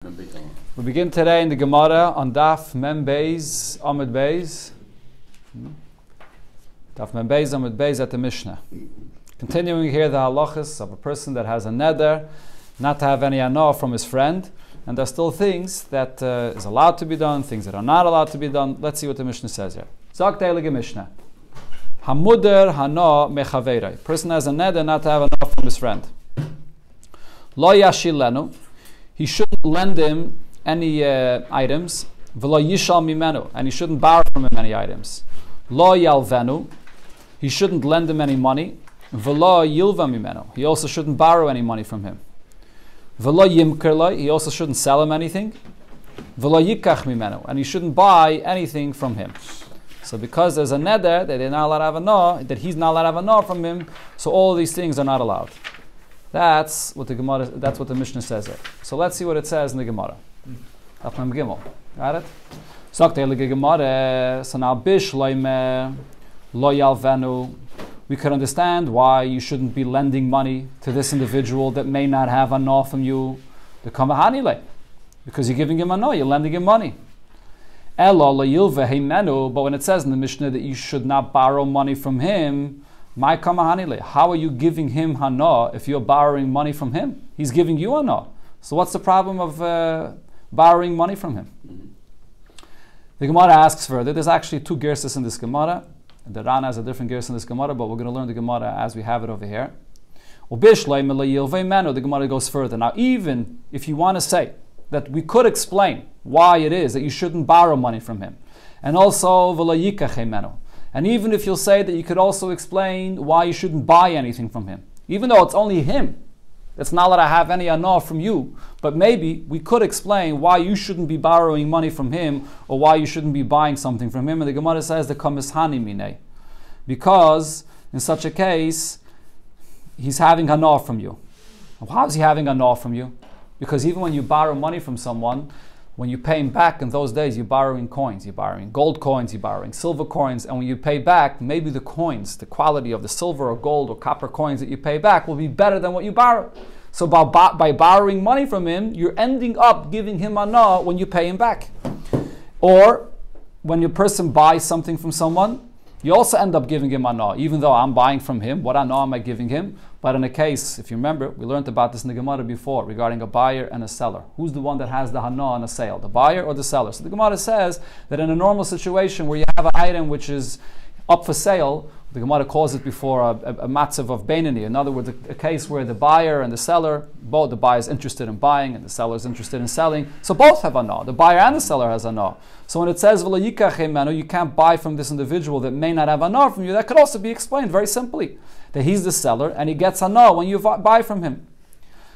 We begin today in the Gemara on Daf Mem Beis Amud Beis. Daf Mem Beis Amud Beis at the Mishnah. Continuing here the halachas of a person that has a neder not to have any anah from his friend, and there's still things that is allowed to be done, things that are not allowed to be done. Let's see what the Mishnah says here. Zok Teilige Mishnah. Hamuder hana mechaveirei. Person has a neder not to have anah from his friend. Lo yashilenu. He shouldn't lend him any items. V'lo yishal mimenu, and he shouldn't borrow from him any items. Lo yalvenu, he shouldn't lend him any money. V'lo yilva mimenu, he also shouldn't borrow any money from him. V'lo yimker lo, he also shouldn't sell him anything. V'lo yikach mimenu, and he shouldn't buy anything from him. So because there's a neder that they're not allowed to have a no, that he's not allowed to have a no from him, so all of these things are not allowed. That's what the Gemara. That's what the Mishnah says here. So let's see what it says in the Gemara. Got it? So now bish lo yalvenu. We could understand why you shouldn't be lending money to this individual that may not have a no from you. The kamahanile, because you're giving him a no, you're lending him money. Elo lo yilve heimenu. But when it says in the Mishnah that you should not borrow money from him. My kamahanile, how are you giving him hana if you're borrowing money from him? He's giving you hana. So what's the problem of borrowing money from him? The Gemara asks further. There's actually two gerses in this Gemara. The Rana has a different gerse in this Gemara, but we're going to learn the Gemara as we have it over here. The Gemara goes further. Now, even if you want to say that we could explain why it is that you shouldn't borrow money from him, and also and even if you'll say that you could also explain why you shouldn't buy anything from him, even though it's only him that's not allowed to have any anah from you, but maybe we could explain why you shouldn't be borrowing money from him or why you shouldn't be buying something from him. And the Gemara says the kamishani mine, because in such a case he's having anah from you. How is he having anah from you? Because even when you borrow money from someone, when you pay him back in those days, you're borrowing coins, you're borrowing gold coins, you're borrowing silver coins, and when you pay back, maybe the coins, the quality of the silver or gold or copper coins that you pay back will be better than what you borrow. So by borrowing money from him, you're ending up giving him anah when you pay him back. Or when your person buys something from someone, you also end up giving him anah. Even though I'm buying from him, what anah am I giving him? But in a case, if you remember, we learned about this in the Gemara before regarding a buyer and a seller. Who's the one that has the hana on a sale, the buyer or the seller? So the Gemara says that in a normal situation where you have an item which is up for sale, the Gemara calls it before a matzav of beinani. In other words, a case where the buyer and the seller, both the buyer is interested in buying and the seller is interested in selling, so both have hana. The buyer and the seller has hana. So when it says v'lo yikach heimenu, you can't buy from this individual that may not have hana from you, that could also be explained very simply. That he's the seller and he gets hana when you buy from him.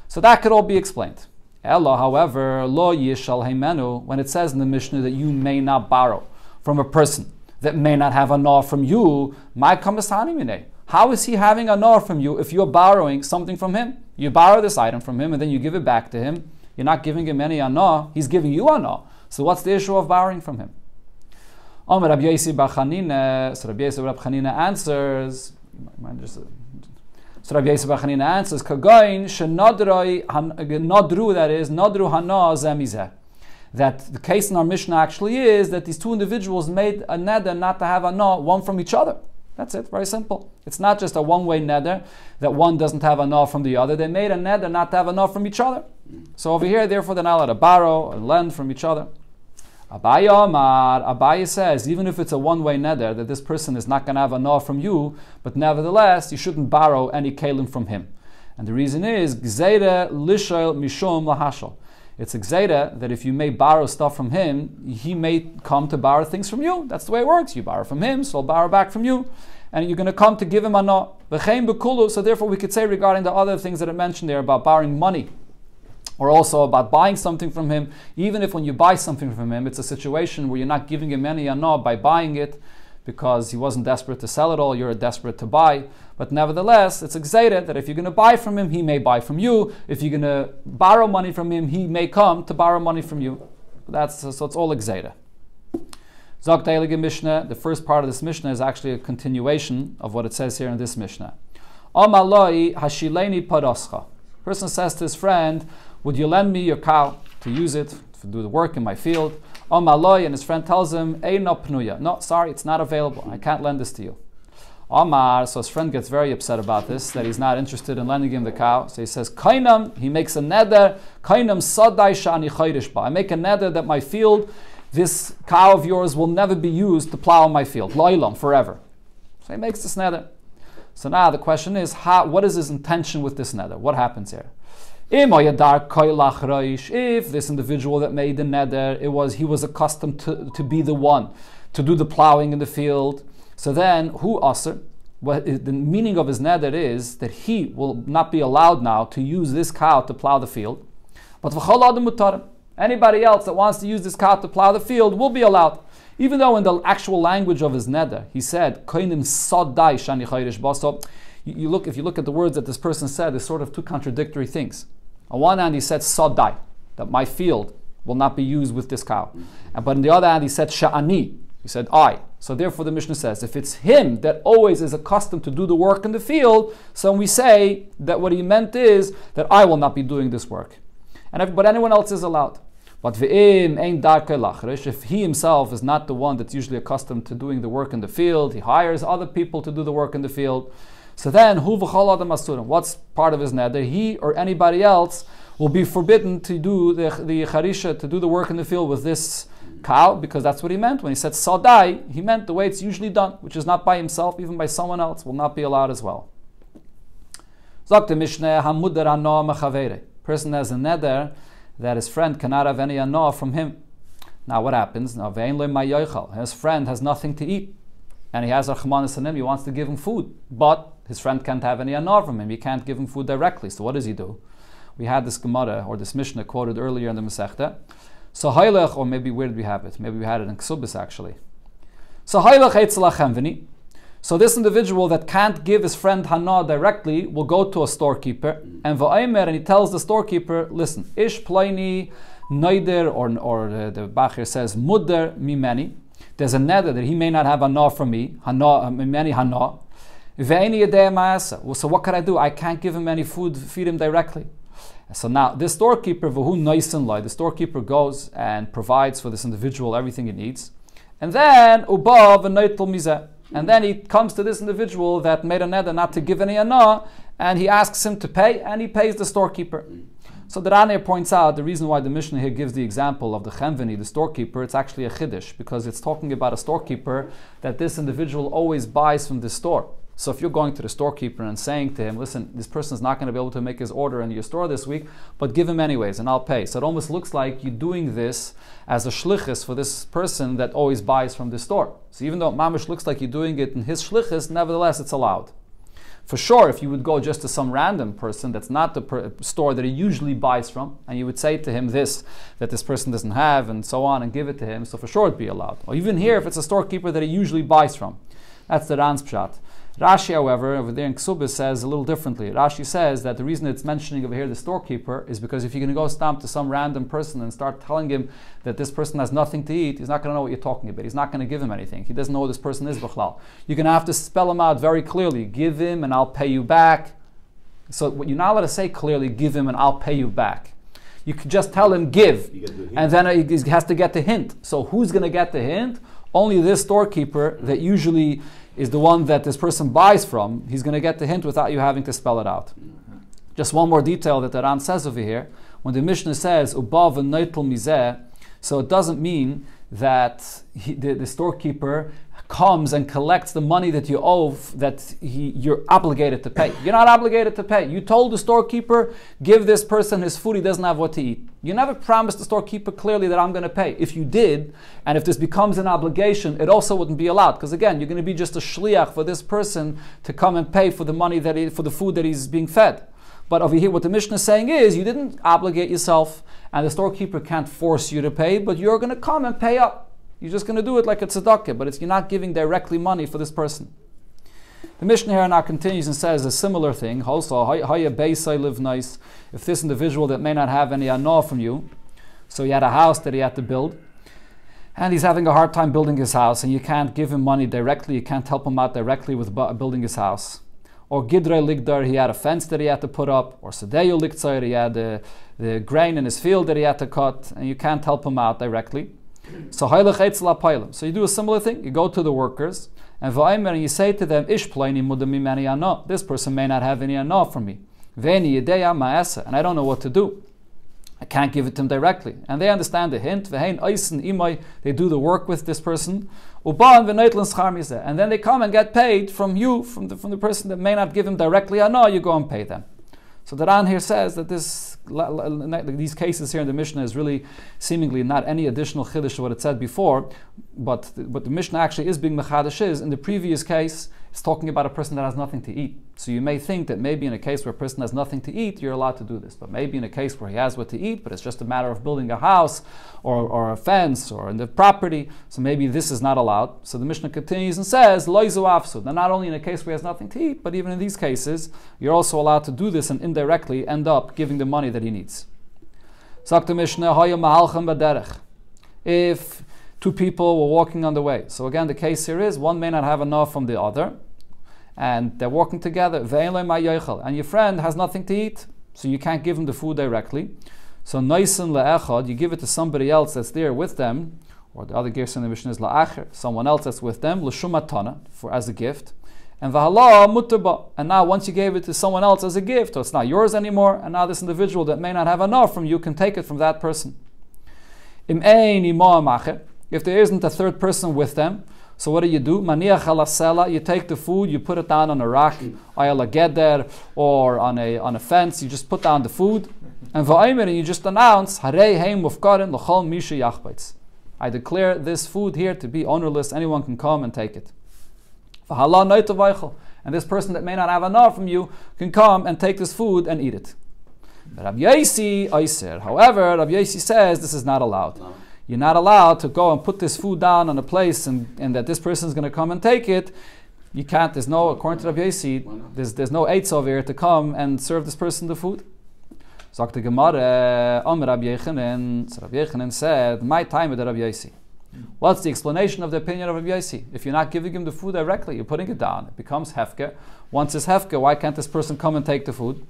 So that could all be explained. Ella, however, lo yishal heimenu, when it says in the Mishnah that you may not borrow from a person that may not have hana from you, my kamishani mine. How is he having hana from you if you're borrowing something from him? You borrow this item from him and then you give it back to him. You're not giving him any hana, he's giving you hana. So what's the issue of borrowing from him? Rabbi Yossi bar Chanina, so Rabbi Yossi bar Chanina answers, so Rabbi Yossi bar Chanina answers, Kagoin shenadru, that is, nadru hana zemizeh. That the case in our Mishnah actually is that these two individuals made a neder not to have hana, one from each other. That's it, very simple. It's not just a one-way neder that one doesn't have hana from the other. They made a neder not to have hana from each other. So over here, therefore, they're not allowed to borrow and lend from each other. Abaye says, even if it's a one-way neder, that this person is not going to have hana from you, but nevertheless, you shouldn't borrow any kelim from him. And the reason is, gzeira lishol mishum lahashol. It's a gzeira that if you may borrow stuff from him, he may come to borrow things from you. That's the way it works. You borrow from him, so he'll borrow back from you. And you're going to come to give him hana. So therefore we could say regarding the other things that I mentioned there about borrowing money, or also about buying something from him, even if when you buy something from him, it's a situation where you're not giving him any hana by buying it, because he wasn't desperate to sell it all, you're desperate to buy. But nevertheless, it's excited that if you're going to buy from him, he may buy from you. If you're going to borrow money from him, he may come to borrow money from you. So it's all excited. Zok Teilige Mishnah, the first part of this Mishnah is actually a continuation of what it says here in this Mishnah. Amaloi hashileni paroscha. Person says to his friend, would you lend me your cow to use it, to do the work in my field. Omaloy, and his friend tells him, Eino pnuya. No, sorry, it's not available. I can't lend this to you. Omar, so his friend gets very upset about this, that he's not interested in lending him the cow. So he says, Kainam, he makes a neder, Kainam sadai shani chayrish ba. I make a neder that my field, this cow of yours will never be used to plow my field. Loilam, forever. So he makes this neder. So now the question is, what is his intention with this neder? What happens here? If this individual that made the neder, he was accustomed to be the one to do the plowing in the field, so then who aser? The meaning of his neder is that he will not be allowed now to use this cow to plow the field. But anybody else that wants to use this cow to plow the field will be allowed. Even though in the actual language of his neder, he said, if you look at the words that this person said, there's sort of two contradictory things. On one hand, he said, Sodai, that my field will not be used with this cow. But on the other hand, he said, Sha'ani, he said, I. So therefore the Mishnah says, if it's him that always is accustomed to do the work in the field, so we say that what he meant is that I will not be doing this work. But anyone else is allowed. But if he himself is not the one that's usually accustomed to doing the work in the field, he hires other people to do the work in the field, so then, what's part of his neder? He or anybody else will be forbidden to do the charisha, to do the work in the field with this cow, because that's what he meant. When he said sadai, he meant the way it's usually done, which is not by himself, even by someone else, will not be allowed as well. Person has a neder that his friend cannot have any anah from him. Now what happens? Now his friend has nothing to eat, and he has a chamanis on him, he wants to give him food, but his friend can't have any anah from him. He can't give him food directly. So what does he do? We had this Gemara, or this Mishnah quoted earlier in the Masechta. So haylech, or maybe where did we have it? Maybe we had it in Ksubis actually. So haylech eitzel hachemveni. So this individual that can't give his friend hana directly will go to a storekeeper, and va'aymer, and he tells the storekeeper, listen, ish plaini neider, or the Bachir says mudder mimeni. There's a neder that he may not have hana from me, hana mimeni hana. So what can I do? I can't give him any food, feed him directly. So now this storekeeper, the storekeeper goes and provides for this individual everything he needs. And then he comes to this individual that made a neder not to give any anah, and he asks him to pay, and he pays the storekeeper. So the Rane points out the reason why the Mishnah here gives the example of the chemveni, the storekeeper, it's actually a chiddush, because it's talking about a storekeeper that this individual always buys from this store. So if you're going to the storekeeper and saying to him, listen, this person's not going to be able to make his order in your store this week, but give him anyways and I'll pay. So it almost looks like you're doing this as a shlichus for this person that always buys from this store. So even though mamish looks like you're doing it in his shlichus, nevertheless it's allowed. For sure, if you would go just to some random person that's not the store that he usually buys from, and you would say to him that this person doesn't have, and so on, and give it to him, so for sure it'd be allowed. Or even here, if it's a storekeeper that he usually buys from. That's the Ran's pshat. Rashi, however, over there in Ksubis says a little differently. Rashi says that the reason it's mentioning over here the storekeeper is because if you're going to go stamp to some random person and start telling him that this person has nothing to eat, he's not going to know what you're talking about. He's not going to give him anything. He doesn't know who this person is, b'chlal. You're going to have to spell him out very clearly. Give him and I'll pay you back. So what you're not allowed to say clearly, give him and I'll pay you back. You could just tell him give, and then he has to get the hint. So who's going to get the hint? Only this storekeeper that usually is the one that this person buys from. He's going to get the hint without you having to spell it out. Just one more detail that the Ran says over here. When the Mishnah says, Ubav v'neitel mizeh, so it doesn't mean that the storekeeper comes and collects the money that you owe, that you're obligated to pay. You're not obligated to pay. You told the storekeeper, give this person his food, he doesn't have what to eat. You never promised the storekeeper clearly that I'm going to pay. If you did, and if this becomes an obligation, it also wouldn't be allowed. Because again, you're going to be just a shliach for this person to come and pay for the money for the food that he's being fed. But over here, what the Mishnah is saying is, you didn't obligate yourself, and the storekeeper can't force you to pay, but you're going to come and pay up. You're just going to do it like a tzedakah, but you're not giving directly money for this person. The Mishnah here now continues and says a similar thing. Also, haya beisai live nice. If this individual that may not have any anah from you, so he had a house that he had to build, and he's having a hard time building his house, and you can't give him money directly, you can't help him out directly with building his house. or Gidrei Ligdar, he had a fence that he had to put up, or Sedeyu Ligtzair, he had the grain in his field that he had to cut, and you can't help him out directly. So you do a similar thing. You go to the workers, and you say to them, this person may not have any anah from me. And I don't know what to do. I can't give it to him directly. And they understand the hint. They do the work with this person. And then they come and get paid from you, from the person that may not give him directly anah, you go and pay them. So the Ran here says that these cases here in the Mishnah is really seemingly not any additional chiddush to what it said before, but the Mishnah actually is being mechadash is, in the previous case, it's talking about a person that has nothing to eat. So you may think that maybe in a case where a person has nothing to eat, you're allowed to do this. But maybe in a case where he has what to eat, but it's just a matter of building a house or a fence or in the property, so maybe this is not allowed. So the Mishnah continues and says, Loizu afsud. Now not only in a case where he has nothing to eat, but even in these cases, you're also allowed to do this and indirectly end up giving the money that he needs. Sagt the Mishnah, if two people were walking on the way. So again, the case here is one may not have enough from the other, and they're walking together, and your friend has nothing to eat, so you can't give him the food directly. So noisin le'echad, you give it to somebody else that's there with them, or the other gersa in the Mishnah is la'acher, someone else that's with them, l'shumatana, as a gift. And v'hala mutabah, and now once you gave it to someone else as a gift, so it's not yours anymore, and now this individual that may not have enough from you can take it from that person. Im ein imah if there isn't a third person with them, so what do? Maniach halasela, you take the food, you put it down on a rock, ayala geder, or on a fence, you just put down the food, and you just announce, Harei heim mufkarin l'chol misha yachbaitz. I declare this food here to be ownerless, anyone can come and take it. And this person that may not have enough from you can come and take this food and eat it. But Rabbi Yosi Oiser, however, Rabbi Yosi says this is not allowed. No. You're not allowed to go and put this food down on a place and that this person is going to come and take it. You can't, there's no, according to Rabbi Yosi, there's no eitz over here to come and serve this person the food. So Rabbi Yechanan said, my time with Rabbi Yosi. What's the explanation of the opinion of Rabbi Yosi? If you're not giving him the food directly, you're putting it down, it becomes hefker. Once it's hefker, why can't this person come and take the food?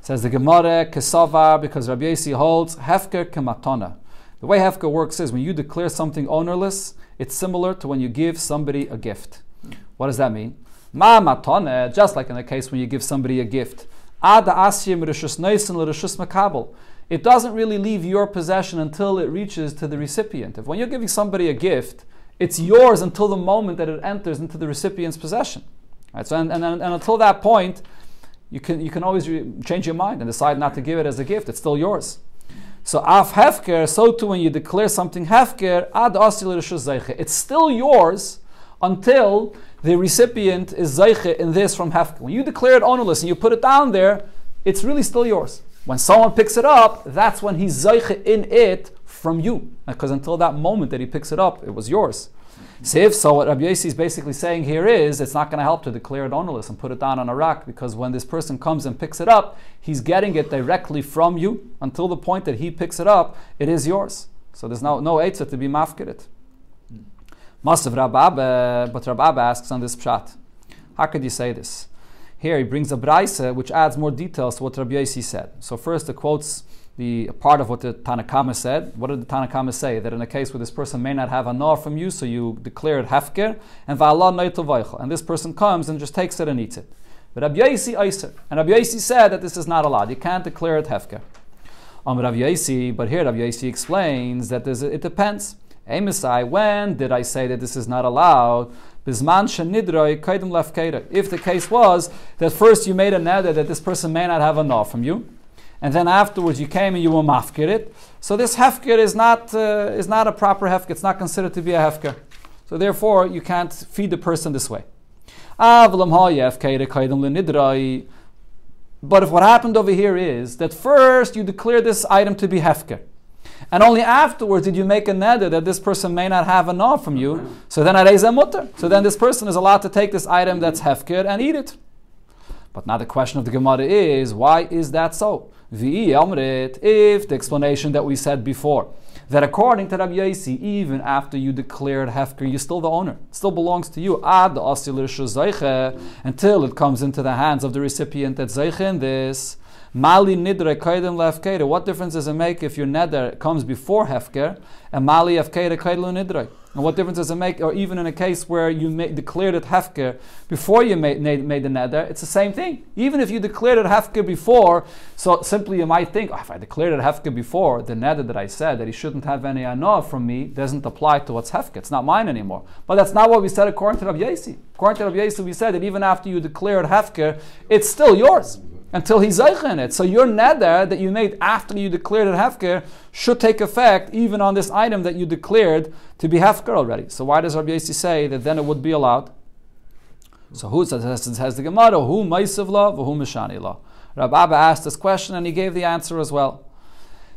Says the Gemara, Kesavar, because Rabbi Yosi holds hefker kematona. The way hefker works is when you declare something ownerless, it's similar to when you give somebody a gift. What does that mean? Ma matone, just like in the case when you give somebody a gift. It doesn't really leave your possession until it reaches to the recipient. If when you're giving somebody a gift, it's yours until the moment that it enters into the recipient's possession. Right? So and until that point, you can always change your mind and decide not to give it as a gift. It's still yours. So af hefker, so too when you declare something hefker, ad asil zeiche. It's still yours until the recipient is zeiche in this from hefker. When you declare it ownerless and you put it down there, it's really still yours. When someone picks it up, that's when he's zeiche in it from you. Because until that moment that he picks it up, it was yours. So what Rabbi Yosi is basically saying here is, it's not going to help to declare it ownerless and put it down on a rock, because when this person comes and picks it up, he's getting it directly from you. Until the point that he picks it up, it is yours. So there's no eitzah to be mafkirit. Masav Rabba, but Rabba asks on this pshat, how could you say this? Here he brings a braisa which adds more details to what Rabbi Yosi said. So first it quotes the part of what the Tanakama said. What did the Tanakama say? That in a case where this person may not have anah from you, so you declare it hefker, and va'allah neitel vaychel, and this person comes and just takes it and eats it. But Rabbi Yosi Eiser, and Rabbi Yosi said that this is not allowed. You can't declare it hefker. Rabbi Yosi, but here Rabbi Yosi explains that it depends. Emisai, when did I say that this is not allowed? Bisman shenidroi kaidem lefkeira. If the case was that first you made a neder that this person may not have anah from you, and then afterwards you came and you were mafkir it, so this hefker is not a proper hefker. It's not considered to be a hefker. So therefore, you can't feed the person this way. But if what happened over here is that first you declare this item to be hefker, and only afterwards did you make a neder that this person may not have anah from you, so then areza mutter. So then this person is allowed to take this item that's hefker and eat it. But now the question of the Gemara is, why is that so? V'i amrit, if the explanation that we said before, that according to Rabbi Yosi, even after you declared hefker, you're still the owner. It still belongs to you. Ad until it comes into the hands of the recipient that's zeiche in this. Mali nidre kaidem lefkere. What difference does it make if your neder comes before hefker and mali hefkere kaidelu nidre? And what difference does it make, or even in a case where you declared it hefker before you made the neder, it's the same thing. Even if you declared it hefker before, so simply you might think, if I declared it hefker before, the neder that I said that he shouldn't have any anah from me doesn't apply to what's hefker. It's not mine anymore. But that's not what we said according to Rabbi Yosi. According to Rabbi Yosi, we said that even after you declared hefker, it's still yours until he's zeiche in it. So your neder that you made after you declared it hefker should take effect even on this item that you declared to be hefker already. So why does Rabbi Yosi say that then it would be allowed? So who says the Gemara? Who meisav la, who mishani la? Rabbi Abba asked this question and he gave the answer as well.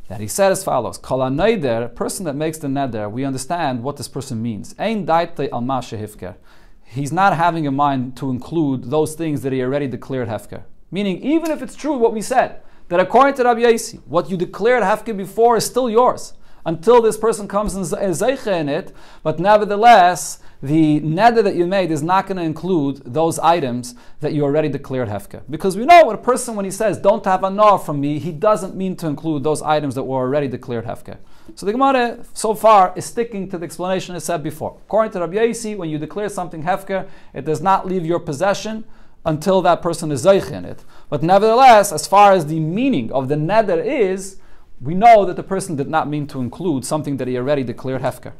That he said as follows: Kol ha-neder, a person that makes the neder, we understand what this person means. Ein daitei al ma shehifker. He's not having in mind to include those things that he already declared hefker. Meaning, even if it's true what we said, that according to Rabbi Yosi, what you declared hefker before is still yours, until this person comes and is zeiche in it, but nevertheless, the neder that you made is not going to include those items that you already declared hefker. Because we know what a person, when he says, don't have anah from me, he doesn't mean to include those items that were already declared hefker. So the Gemara, so far, is sticking to the explanation it said before. According to Rabbi Yosi, when you declare something hefker, it does not leave your possession until that person is zeiche in it. But nevertheless, as far as the meaning of the neder is, we know that the person did not mean to include something that he already declared hefker.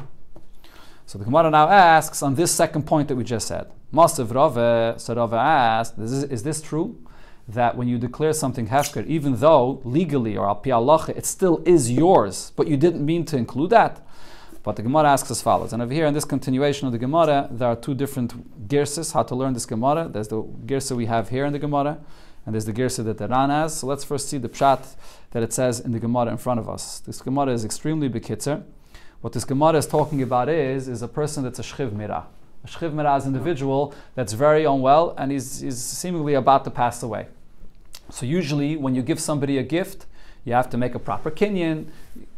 So the Gemara now asks on this second point that we just said. Masav Rava, so Rava asked, is this true? That when you declare something hefker, even though legally or al pi halacha it still is yours, but you didn't mean to include that? But the Gemara asks as follows. And over here in this continuation of the Gemara, there are two different girses, how to learn this Gemara. There's the girsa we have here in the Gemara, and there's the girsa that the Ran has. So let's first see the pshat that it says in the Gemara in front of us. This Gemara is extremely bekitzer. What this Gemara is talking about is a person that's a shchiv mirah. A shchiv mirah is an individual that's very unwell and is seemingly about to pass away. So usually when you give somebody a gift, you have to make a proper kinyan.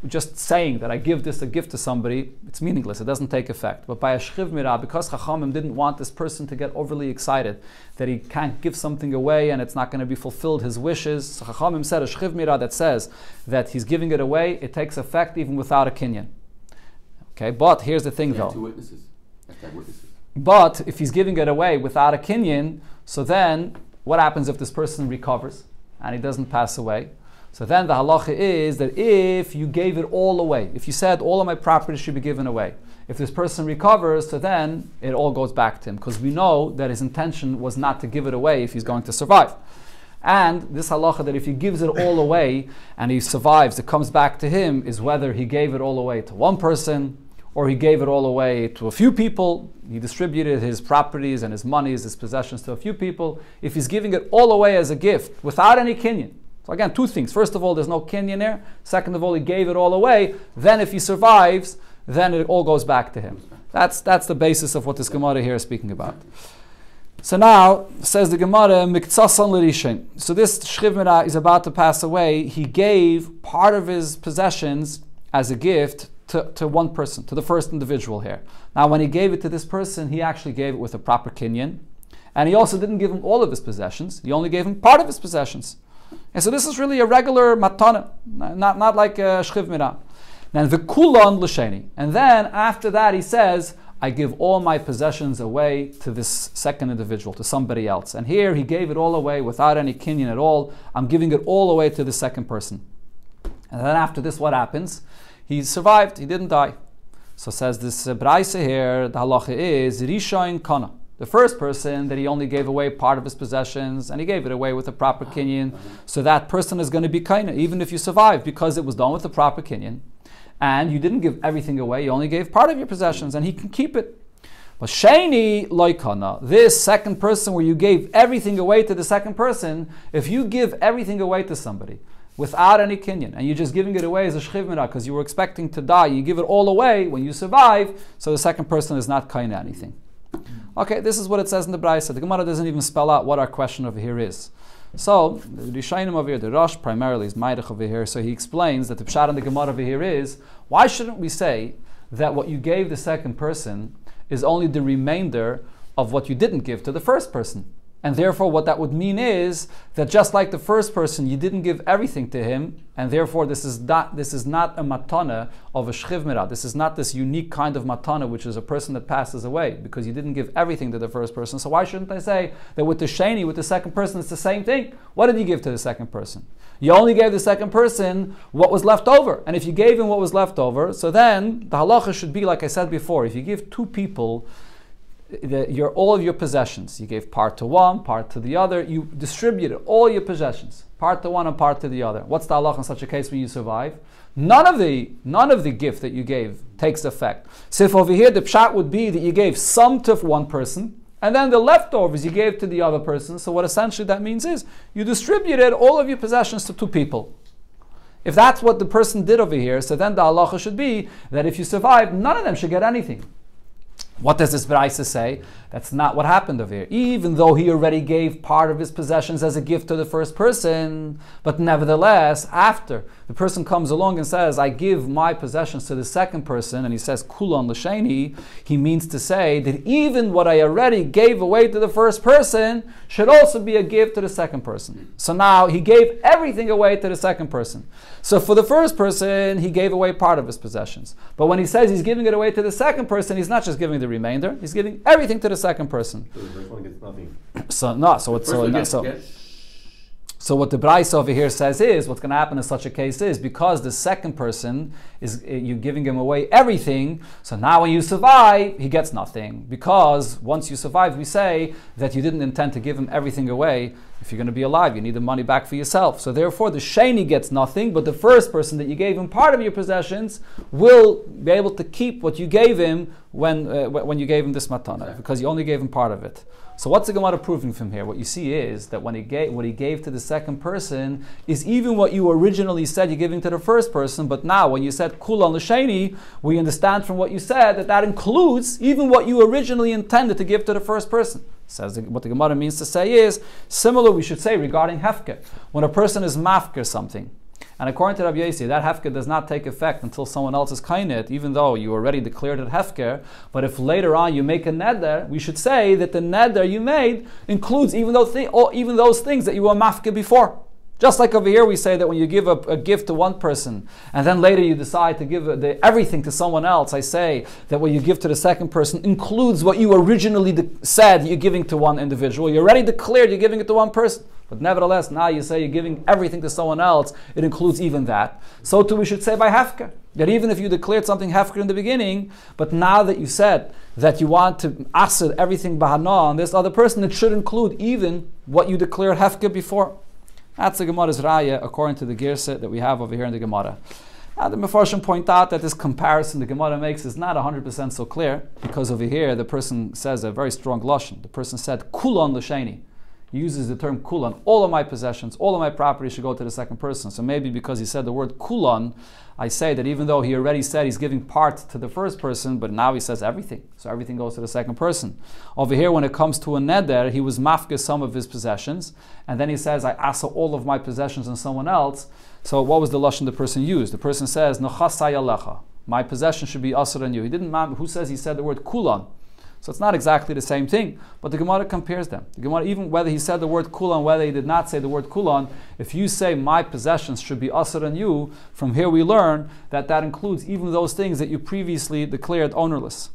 Just saying that I give this a gift to somebody, it's meaningless. It doesn't take effect. But by a shchiv mirah, because Chachamim didn't want this person to get overly excited that he can't give something away and it's not going to be fulfilled, his wishes. So Chachamim said a shchiv mirah that says that he's giving it away, it takes effect even without a kinyan. Okay, but here's the thing though. 2 witnesses. Witnesses. But if he's giving it away without a kinyan, so then what happens if this person recovers and he doesn't pass away? So then the halacha is that if you gave it all away, if you said all of my property should be given away, if this person recovers, so then it all goes back to him, because we know that his intention was not to give it away if he's going to survive. And this halacha that if he gives it all away and he survives, it comes back to him, is whether he gave it all away to one person or he gave it all away to a few people. He distributed his properties and his monies, his possessions to a few people. If he's giving it all away as a gift without any kinyan, so again, two things. First of all, there's no kinyan there. Second of all, he gave it all away. Then if he survives, then it all goes back to him. That's the basis of what this Gemara here is speaking about. So now, says the Gemara, Miktsasan l'rishin. So this shchiv mirah is about to pass away. He gave part of his possessions as a gift to one person, to the first individual here. Now when he gave it to this person, he actually gave it with a proper kinyan. And he also didn't give him all of his possessions. He only gave him part of his possessions. And so this is really a regular matana, not like a shchiv mirah. Then the kulon l'sheni. And then after that he says, I give all my possessions away to this second individual, to somebody else. And here he gave it all away without any kinyan at all. I'm giving it all away to the second person. And then after this, what happens? He survived, he didn't die. So says this braisa here, the halacha is rishain kana. The first person that he only gave away part of his possessions and he gave it away with a proper kinyan. So that person is going to be kaina, even if you survive, because it was done with the proper kinyan. And you didn't give everything away, you only gave part of your possessions and he can keep it. But sheni loikana, this second person where you gave everything away to the second person, if you give everything away to somebody without any kinyan and you're just giving it away as a shchiv mirah because you were expecting to die, you give it all away when you survive, so the second person is not kaina anything. Okay, this is what it says in the Braisa. The Gemara doesn't even spell out what our question over here is. So the Rishayim over here, the Rosh primarily is Maidach over here, so he explains that the Pshat in the Gemara over here is, why shouldn't we say that what you gave the second person is only the remainder of what you didn't give to the first person? And therefore what that would mean is that just like the first person, you didn't give everything to him, and therefore this is not a matana of a shchiv mirah. This is not this unique kind of matana, which is a person that passes away, because you didn't give everything to the first person. So why shouldn't I say that with the sheni, with the second person, it's the same thing? What did you give to the second person? You only gave the second person what was left over. And if you gave him what was left over, so then the halacha should be, like I said before, if you give two people all of your possessions, you gave part to one, part to the other, you distributed all your possessions, part to one and part to the other. What's the halacha in such a case when you survive? None of the gift that you gave takes effect. So if over here the pshat would be that you gave some to one person, and then the leftovers you gave to the other person, so what essentially that means is you distributed all of your possessions to two people. If that's what the person did over here, so then the halacha should be that if you survive, none of them should get anything. What does this Braisa say? That's not what happened over here. Even though he already gave part of his possessions as a gift to the first person, but nevertheless, after the person comes along and says, I give my possessions to the second person, and he says, Kulon l'sheni, he means to say that even what I already gave away to the first person should also be a gift to the second person. So now he gave everything away to the second person. So for the first person, he gave away part of his possessions. But when he says he's giving it away to the second person, he's not just giving the remainder, he's giving everything to the second person. So the first one gets nothing. So what the Braisa over here says is, what's going to happen in such a case is, because the second person is, you're giving him away everything, so now when you survive, he gets nothing. Because once you survive, we say that you didn't intend to give him everything away. If you're going to be alive, you need the money back for yourself. So therefore, the sheni gets nothing, but the first person that you gave him part of your possessions will be able to keep what you gave him when you gave him this matana, because you only gave him part of it. So what's the Gemara proving from here? What you see is that when what he gave to the second person is even what you originally said you're giving to the first person, but now when you said kul on l'sheni, we understand from what you said that includes even what you originally intended to give to the first person. Says what the Gemara means to say is, similar we should say regarding hefker. When a person is mafker something, and according to Rabbi Yossi, that hefker does not take effect until someone else is kainet, even though you already declared it hefker. But if later on you make a neder, we should say that the neder you made includes even those things that you were mafker before. Just like over here we say that when you give a gift to one person, and then later you decide to give everything to someone else, I say that what you give to the second person includes what you originally said you're giving to one individual. You already declared you're giving it to one person. But nevertheless, now you say you're giving everything to someone else, it includes even that. So too we should say by hefker, that even if you declared something hefker in the beginning, but now that you said that you want to asr everything bahana on this other person, it should include even what you declared hefker before. That's the Gemara's raya according to the girsa that we have over here in the Gemara. Now the Mefarshim point out that this comparison the Gemara makes is not 100% so clear, because over here the person says a very strong lashon. The person said kulon l'sheni. He uses the term kulon. All of my possessions, all of my property should go to the second person. So maybe because he said the word kulon, I say that even though he already said he's giving part to the first person, but now he says everything. So everything goes to the second person. Over here, when it comes to a neder, he was mafka some of his possessions, and then he says, I asa all of my possessions on someone else. So what was the lashon the person used? The person says, Nochasay alecha. My possession should be asr on you. He didn't. Who says he said the word kulon? So it's not exactly the same thing, but the Gemara compares them. The Gemara, even whether he said the word kulon, whether he did not say the word kulon, if you say my possessions should be asr on you, from here we learn that that includes even those things that you previously declared ownerless.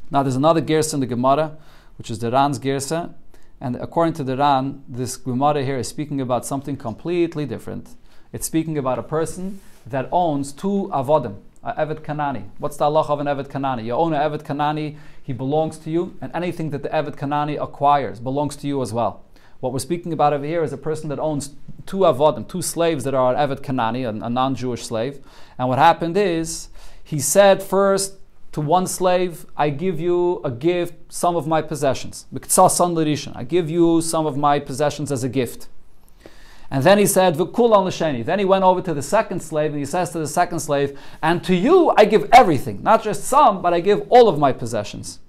Now there's another gersa in the Gemara, which is the Ran's gersa, and according to the Ran, this Gemara here is speaking about something completely different. It's speaking about a person that owns two avodim. Evet Kanani. What's the halacha of an Evet Kanani? You own an Evet Kanani, he belongs to you, and anything that the Evet Kanani acquires belongs to you as well. What we're speaking about over here is a person that owns two avodim, two slaves that are an Evet Kanani, a non-Jewish slave. And what happened is, he said first to one slave, I give you a gift, some of my possessions. I give you some of my possessions as a gift. And then he said, V'kul on l'sheni. Then he went over to the second slave, and he says to the second slave, and to you I give everything, not just some, but I give all of my possessions.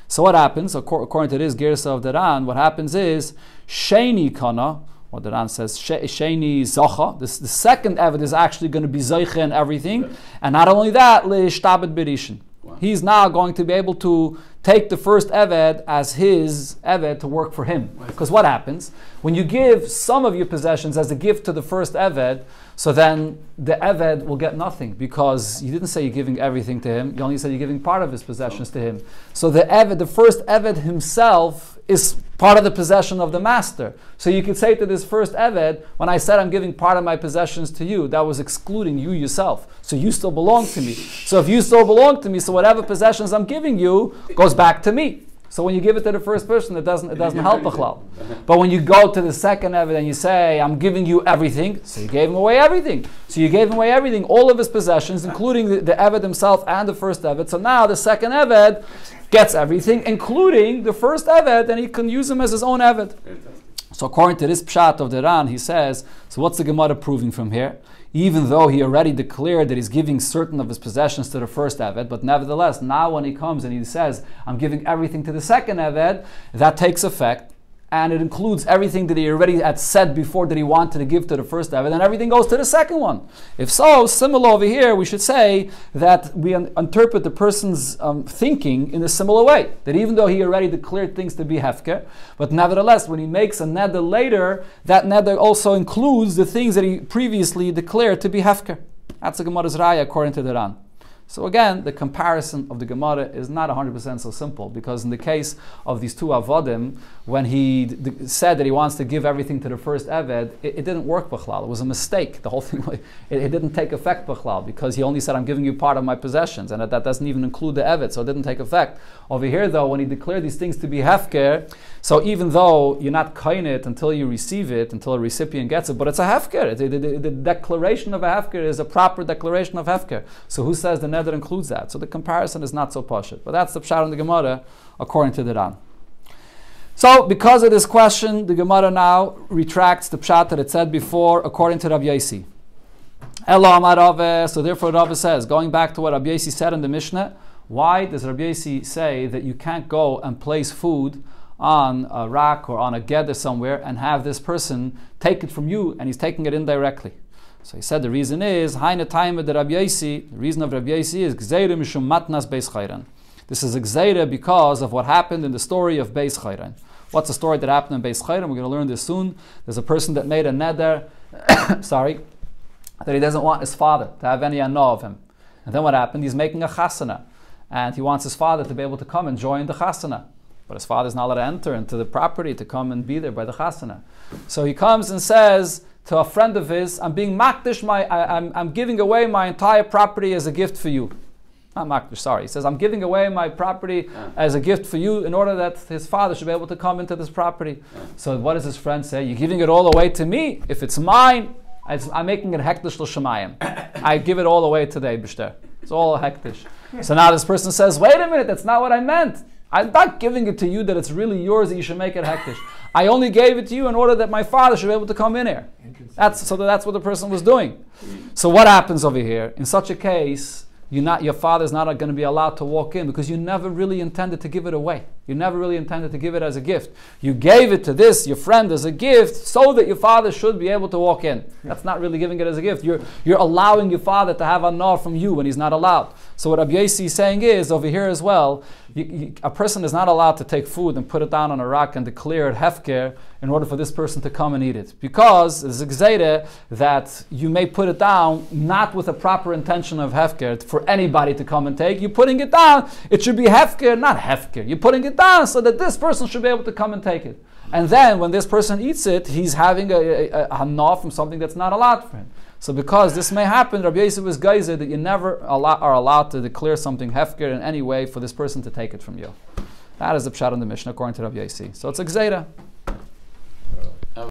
So what happens, according to this Gersa of the Ran, what happens is, Sheni kana, What the Ran says, Sheni Zocha. The second Eved is actually going to be Zoiche and everything. And not only that, Le'ishtabed Berishin. He's now going to be able to take the first Eved as his Eved to work for him. Because what happens? When you give some of your possessions as a gift to the first Eved, so then the Eved will get nothing, because you didn't say you're giving everything to him, you only said you're giving part of his possessions to him. So the Eved, the first Eved himself, is part of the possession of the master. So you could say to this first Eved, when I said I'm giving part of my possessions to you, that was excluding you yourself. So you still belong to me. So if you still belong to me, so whatever possessions I'm giving you goes back to me. So when you give it to the first person, it doesn't help Bichlal. But when you go to the second Eved and you say, I'm giving you everything, so you gave him away everything. So you gave him away everything, all of his possessions, including the Eved himself and the first Eved. So now the second Eved gets everything, including the first Eved, and he can use him as his own Eved. So according to this Pshat of the Ran, he says, so what's the Gemara proving from here? Even though he already declared that he's giving certain of his possessions to the first Eved, but nevertheless, now when he comes and he says, I'm giving everything to the second Eved, that takes effect, and it includes everything that he already had said before that he wanted to give to the first Eved, and everything goes to the second one. If so, similar over here, we should say that we interpret the person's thinking in a similar way. That even though he already declared things to be hefker, but nevertheless, when he makes a neder later, that neder also includes the things that he previously declared to be hefker. That's the Gemara's raya according to the Ran. So again, the comparison of the Gemara is not 100% so simple, because in the case of these two avodim, when he said that he wants to give everything to the first Eved, it didn't work b'chlal. It was a mistake. The whole thing, it didn't take effect b'chlal, because he only said, I'm giving you part of my possessions, and that doesn't even include the Eved, so it didn't take effect. Over here though, when he declared these things to be hefker, so even though you're not kain it until you receive it, until a recipient gets it, but it's a hefker. The declaration of a hefker is a proper declaration of hefker. So who says the neder includes that? So the comparison is not so pashut. But that's the pshat in the Gemara according to the Ran. So because of this question, the Gemara now retracts the pshat that it said before according to Rabbi Yossi. Elo amar Rava. So therefore Rava says, going back to what Rabbi Yossi said in the Mishnah, why does Rabbi Yossi say that you can't go and place food on a rack or on a gather somewhere and have this person take it from you, and he's taking it indirectly? So he said the reason is, the reason of Rabbi Yossi is Gzeira mishum matnas beis chayran. This is a Gzeira because of what happened in the story of Beis Chayran. What's the story that happened in Beis Chayran? We're going to learn this soon. There's a person that made a neder, that he doesn't want his father to have any anah of him. And then what happened? He's making a chasana, and he wants his father to be able to come and join the chasana. But his father's not allowed to enter into the property to come and be there by the chasana. So he comes and says to a friend of his, I'm being makdish, I'm giving away my entire property as a gift for you. Not makdish, sorry. He says, I'm giving away my property as a gift for you in order that his father should be able to come into this property. So what does his friend say? You're giving it all away to me? If it's mine, I'm making it hektish l'shamayim. I give it all away today, b'shter. It's all hektish. So now this person says, wait a minute, that's not what I meant. I'm not giving it to you that it's really yours, that you should make it hektish. I only gave it to you in order that my father should be able to come in here. That's what the person was doing. So what happens over here? In such a case, your father's not going to be allowed to walk in, because you never really intended to give it away. You never really intended to give it as a gift. You gave it to your friend as a gift so that your father should be able to walk in. That's not really giving it as a gift. You're allowing your father to have a anah from you when he's not allowed. So what Rabbi Yossi is saying is, over here as well, a person is not allowed to take food and put it down on a rock and declare it hefker in order for this person to come and eat it. Because there's a gzeira that you may put it down not with a proper intention of hefker for anybody to come and take. You're putting it down, it should be hefker, not hefker. You're putting it down so that this person should be able to come and take it. And then when this person eats it, he's having a hanah from something that's not allowed for him. So because this may happen, Rabbi Yossi was geyser that you never are allowed to declare something hefker in any way for this person to take it from you. That is the pshat in the Mishnah according to Rabbi Yossi. So it's a gzeira.